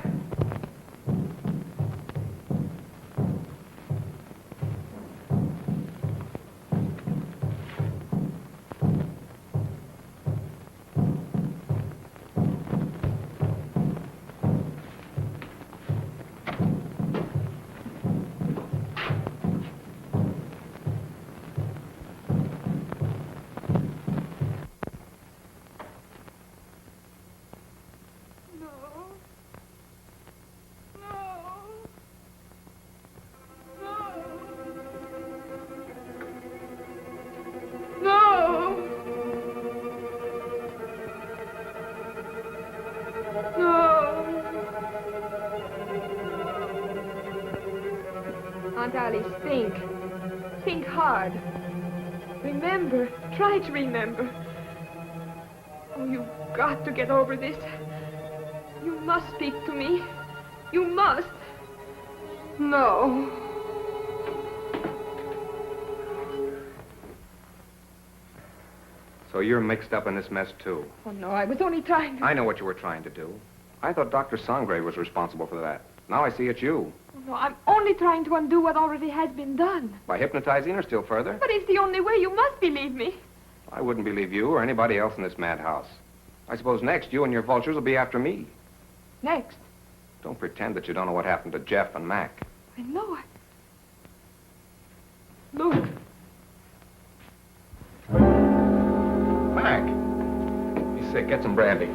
Aunt Alice, think. Think hard. Remember. Try to remember. Oh, you've got to get over this. You must speak to me. You must. No. So you're mixed up in this mess, too. Oh, no, I was only trying to... I know what you were trying to do. I thought Dr. Sangre was responsible for that. Now I see it's you. Oh, no, I'm only trying to undo what already has been done. By hypnotizing her still further? But it's the only way. You must believe me. I wouldn't believe you or anybody else in this madhouse. I suppose next you and your vultures will be after me. Next. Don't pretend that you don't know what happened to Jeff and Mac. I know it. Look. Mac! He's sick. Get some brandy.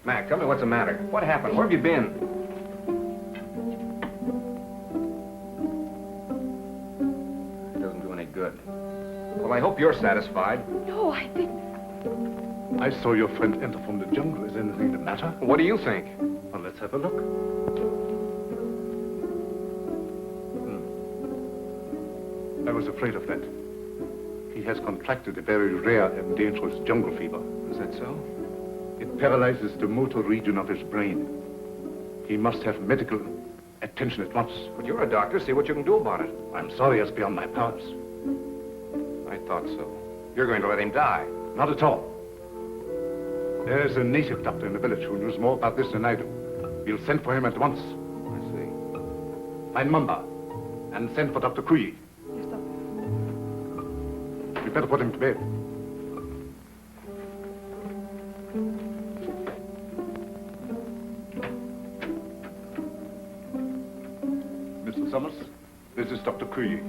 Mac, tell me what's the matter. What happened? Where have you been? It doesn't do any good. Well, I hope you're satisfied. No, I didn't. I saw your friend enter from the jungle. Is anything the matter? What do you think? Well, let's have a look. I was afraid of that. He has contracted a very rare and dangerous jungle fever. Is that so? It paralyzes the motor region of his brain. He must have medical attention at once. But you're a doctor. See what you can do about it. I'm sorry, it's beyond my powers. I thought so. You're going to let him die. Not at all. There's a native doctor in the village who knows more about this than I do. We'll send for him at once. I see. Find Mamba and send for Dr. Kuyi. Yes, sir. You better put him to bed. Mr. Summers, this is Dr. Kuyi.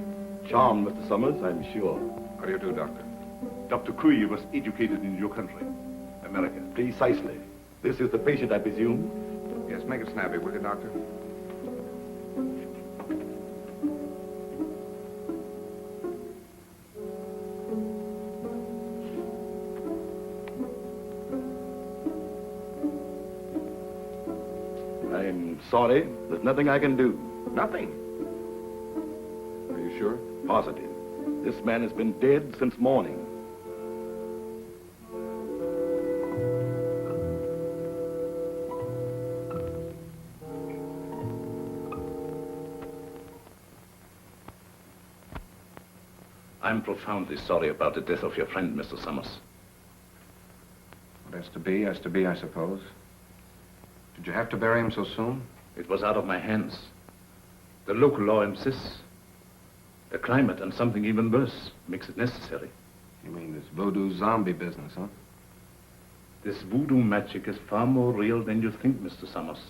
Charmed, Mr. Summers, I'm sure. How do you do, Doctor? Dr. Kuyi was educated in your country, America. Precisely. This is the patient, I presume? Yes, make it snappy, will you, Doctor? sorry. There's nothing I can do. Nothing. Are you sure? Positive. This man has been dead since morning. I'm profoundly sorry about the death of your friend, Mr. Summers. What has to be, I suppose. Did you have to bury him so soon? It was out of my hands. The local law insists. The climate and something even worse makes it necessary. You mean this voodoo zombie business, huh? This voodoo magic is far more real than you think, Mr. Summers.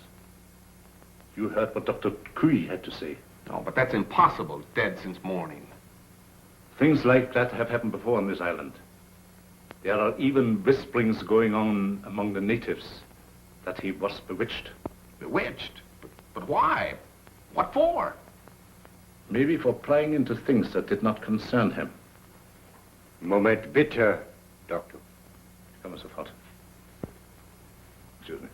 You heard what Dr. Cui had to say. No, but that's impossible. Dead since morning. Things like that have happened before on this island. There are even whisperings going on among the natives that he was bewitched. Bewitched? But why? What for? Maybe for prying into things that did not concern him. Moment bitte, Doctor. Come sofort. Excuse me.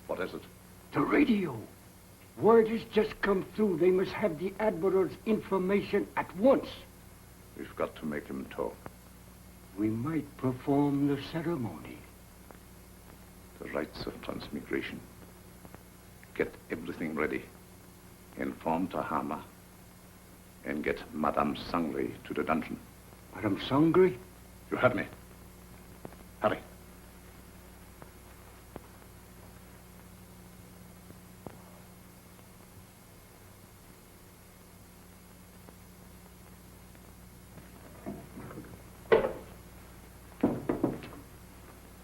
What is it? The radio. Word has just come through. They must have the Admiral's information at once. We've got to make him talk. We might perform the ceremony. The rites of transmigration. Get everything ready. Inform Tahama. And get Madame Sangre to the dungeon. Madame Sangre? You heard me. Hurry.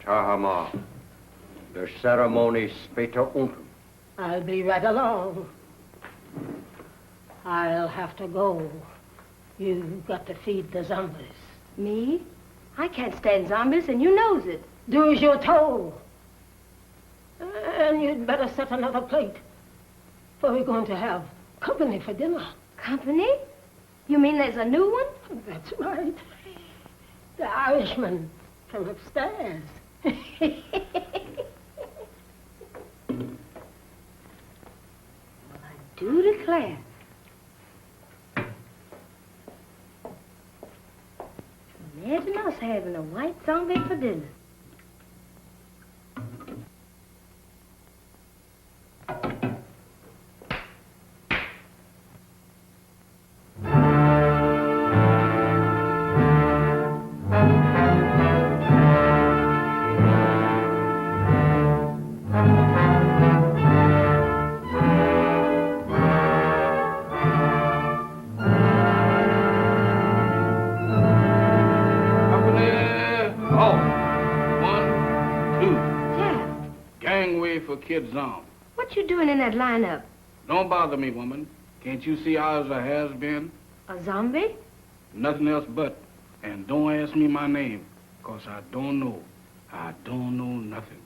Tahama, the ceremony später unten. I'll be right along. I'll have to go. You've got to feed the zombies. Me? I can't stand zombies, and you knows it. Do as you're told. And you'd better set another plate. For we're going to have company for dinner. Company? You mean there's a new one? That's right. The Irishman from upstairs. Well, I do declare. Imagine us having a white zombie for dinner. Kid Zom. What you doing in that lineup? Don't bother me, woman. Can't you see ours a has-been? A zombie? Nothing else but. And don't ask me my name, 'cause I don't know. I don't know nothing.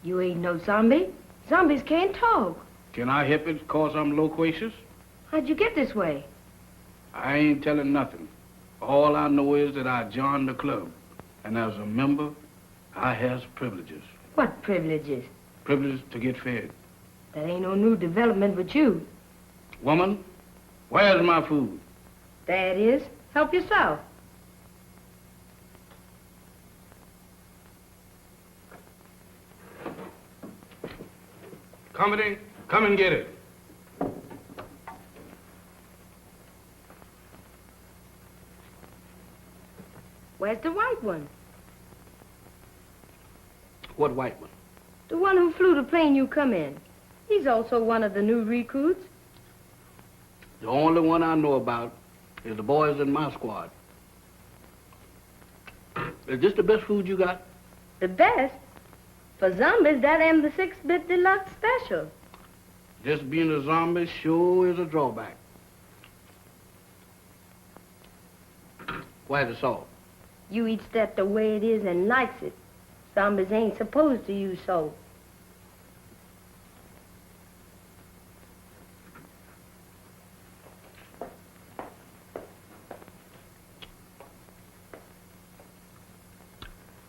You ain't no zombie. Zombies can't talk. Can I help it 'cause I'm loquacious? How'd you get this way? I ain't telling nothing. All I know is that I joined the club. And as a member, I has privileges. What privileges? Privileges to get fed. That ain't no new development with you. Woman, where's my food? There it is. Help yourself. Company, come and get it. Where's the white one? What white one? The one who flew the plane you come in. He's also one of the new recruits. The only one I know about is the boys in my squad. Is this the best food you got? The best? For zombies, that am the 6-bit deluxe special. Just being a zombie sure is a drawback. Where's the salt? You eats that the way it is and likes it. Zombies ain't supposed to use salt.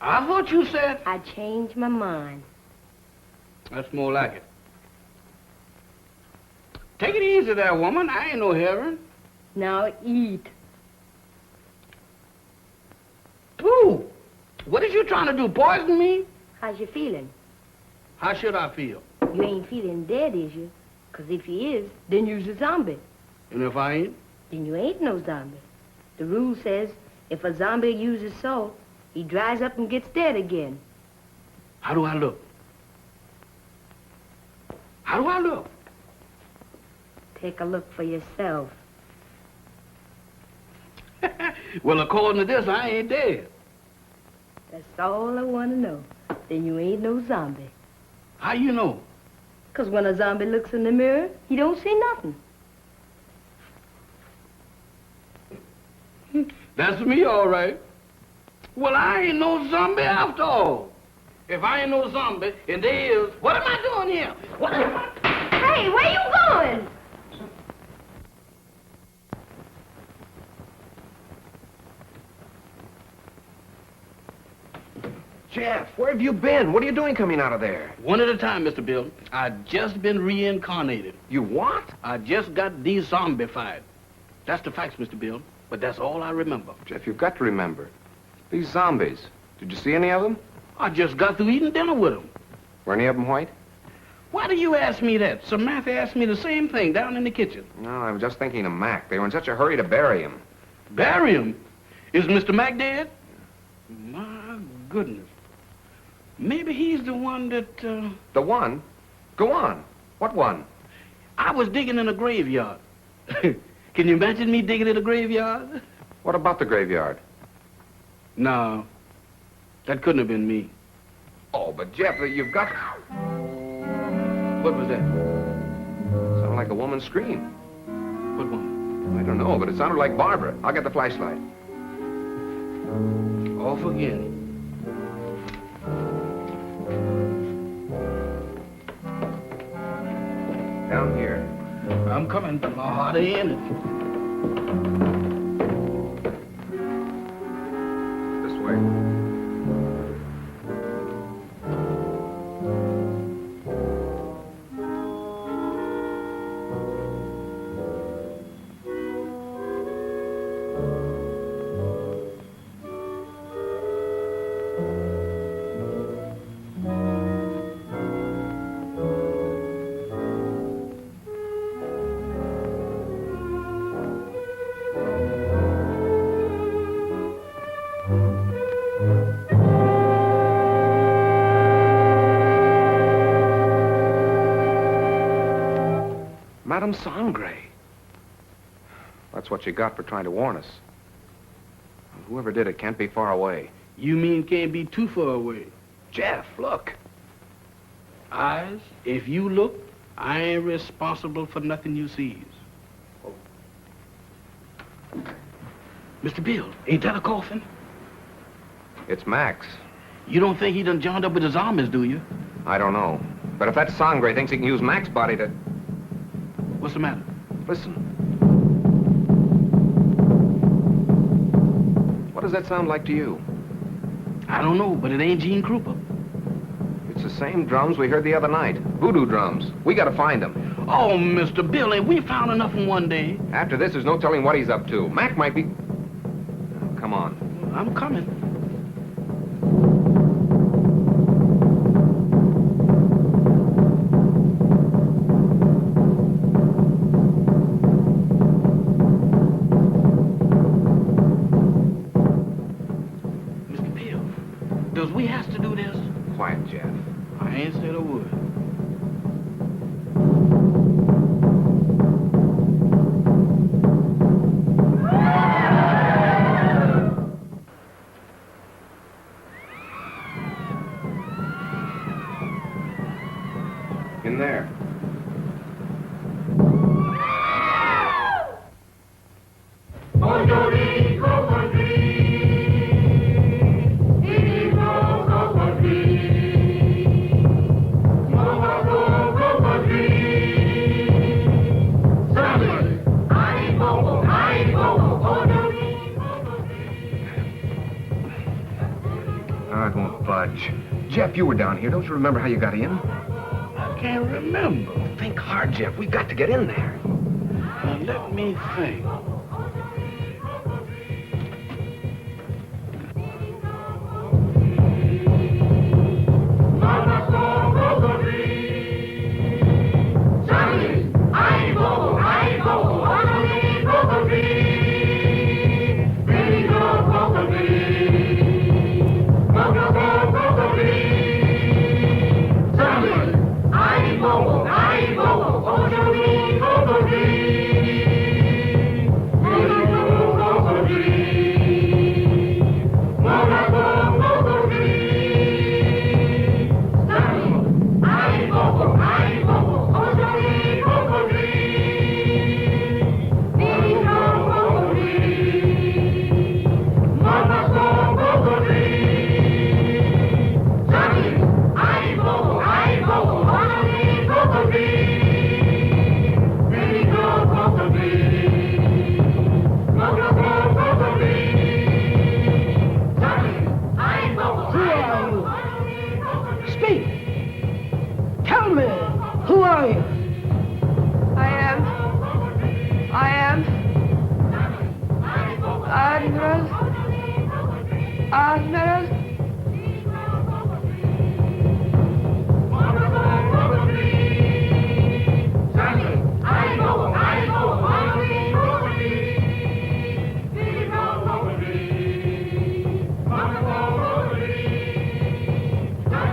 I thought you said... I changed my mind. That's more like it. Take it easy there, woman. I ain't no heron. Now eat. Pooh! What is you trying to do, poison me? How's you feeling? How should I feel? You ain't feeling dead, is you? 'Cause if you is, then you's a zombie. And if I ain't? Then you ain't no zombie. The rule says if a zombie uses salt, he dries up and gets dead again. How do I look? How do I look? Take a look for yourself. Well, according to this, I ain't dead. That's all I want to know. Then you ain't no zombie. How you know? 'Cause when a zombie looks in the mirror, he don't see nothing. That's me, all right. Well, I ain't no zombie after all. If I ain't no zombie, and there is, what am I doing here? What am I... Hey, where you going? Jeff, where have you been? What are you doing coming out of there? One at a time, Mr. Bill. I just been reincarnated. You what? I just got de-zombified. That's the facts, Mr. Bill. But that's all I remember. Jeff, you've got to remember. These zombies. Did you see any of them? I just got through eating dinner with them. Were any of them white? Why do you ask me that? Samantha asked me the same thing down in the kitchen. No, I was just thinking of Mac. They were in such a hurry to bury him. Bury him? Is Mr. Mac dead? My goodness. Maybe he's the one that, The one? Go on. What one? I was digging in a graveyard. Can you imagine me digging in a graveyard? What about the graveyard? No. That couldn't have been me. Oh, but Jeff, you've got... What was that? Sounded like a woman's scream. What one? I don't know, but it sounded like Barbara. I'll get the flashlight. Off again. Down here. I'm coming, but my heart ain't in it. This way. Madame Sangre. That's what you got for trying to warn us. Whoever did it can't be far away. You mean can't be too far away? Jeff, look. Eyes, if you look, I ain't responsible for nothing you sees. Mr. Bill, ain't that a coffin? It's Max. You don't think he done joined up with the zombies, do you? I don't know. But if that Sangre thinks he can use Max's body to... What's the matter? Listen. What does that sound like to you? I don't know, but it ain't Gene Krupa. It's the same drums we heard the other night. Voodoo drums. We gotta find them. Oh, Mr. Bill, ain't we found enough in one day? After this, there's no telling what he's up to. Mac might be... Oh, come on. I'm coming. Mr. Bill, does we have to do this? Quiet, Jeff. I ain't said a word. In there. Oh, it won't budge. Jeff, you were down here. Don't you remember how you got in? I can't remember. Think hard, Jeff. We've got to get in there. Now, let me think.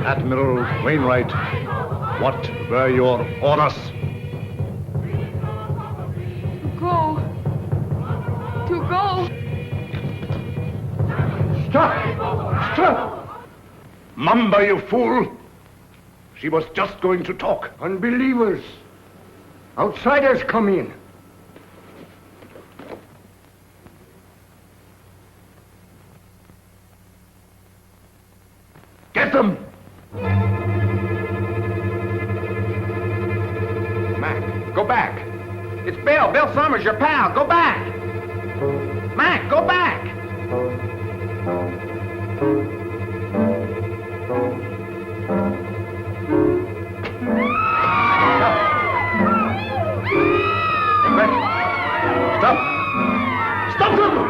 Admiral Wainwright, what were your orders? To go. Stop! Stop! Mamba, you fool! She was just going to talk. Unbelievers. Outsiders come in. Get them! Mac, go back. It's Bill. Bill Summers, your pal. Go back. Mac, go back. Stop! Stop them!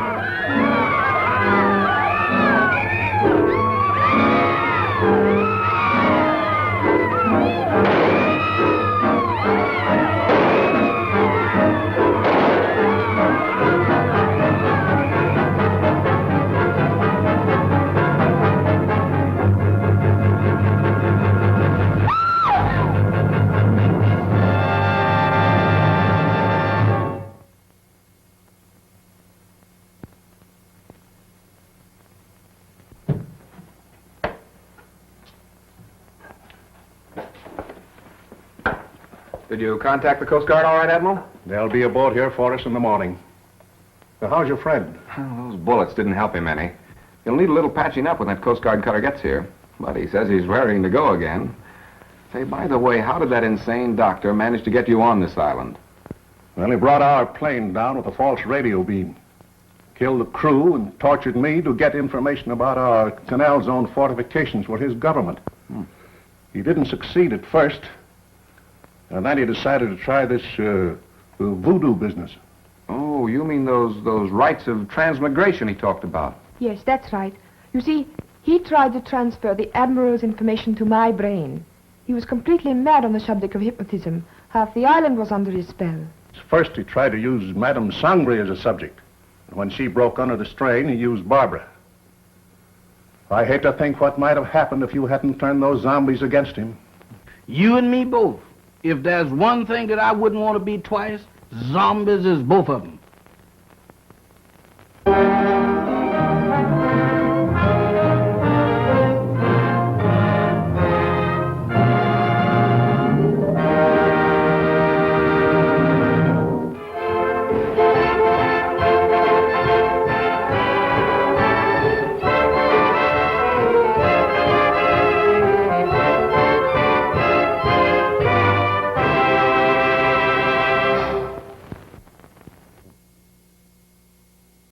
Did you contact the Coast Guard all right, Admiral? They'll be aboard here for us in the morning. Now, how's your friend? Well, those bullets didn't help him any. He'll need a little patching up when that Coast Guard cutter gets here. But he says he's raring to go again. Say, by the way, how did that insane doctor manage to get you on this island? Well, he brought our plane down with a false radio beam. Killed the crew and tortured me to get information about our canal zone fortifications for his government. He didn't succeed at first. And then he decided to try this voodoo business. Oh, you mean those rites of transmigration he talked about? Yes, that's right. You see, he tried to transfer the Admiral's information to my brain. He was completely mad on the subject of hypnotism. Half the island was under his spell. First, he tried to use Madame Sangre as a subject. And when she broke under the strain, he used Barbara. I hate to think what might have happened if you hadn't turned those zombies against him. You and me both. If there's one thing that I wouldn't want to be twice, zombies is both of them.